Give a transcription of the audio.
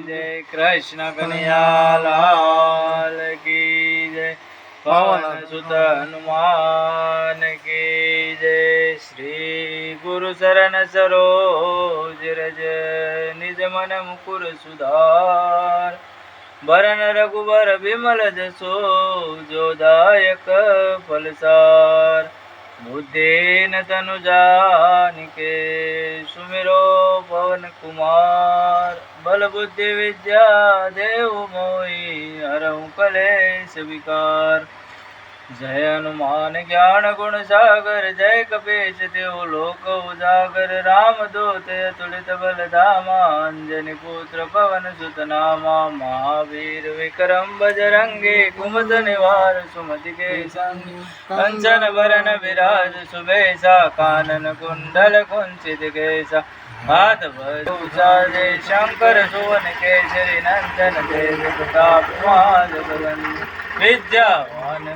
जय कृष्ण कन्हैया लाल की जय पवन सुत हनुमान की जय श्री गुरु शरण सरोज रज निज मन मुकुर सुधार वरन रघुवर विमल जसो जो दायक फलसार बुद्धिन तनु जानिके सुमिरो पवन कुमार बल बुद्धि विद्या देव मोहि हरहु कलेश विकार जय हनुमान ज्ञान गुण सागर जय कपीश तिहु लोक उजागर राम दूत अतुलित बल धामा अंजनी पुत्र पवन सुत नामा महावीर विक्रम बजरंगी कुमत निवार सुमति के संग कंचन वरण विराज सुबेसा कानन कुंडल कुंचित केसा हाथ भूषा जय शंकर सुवन केसरी नंदन देव प्रताप विद्यावान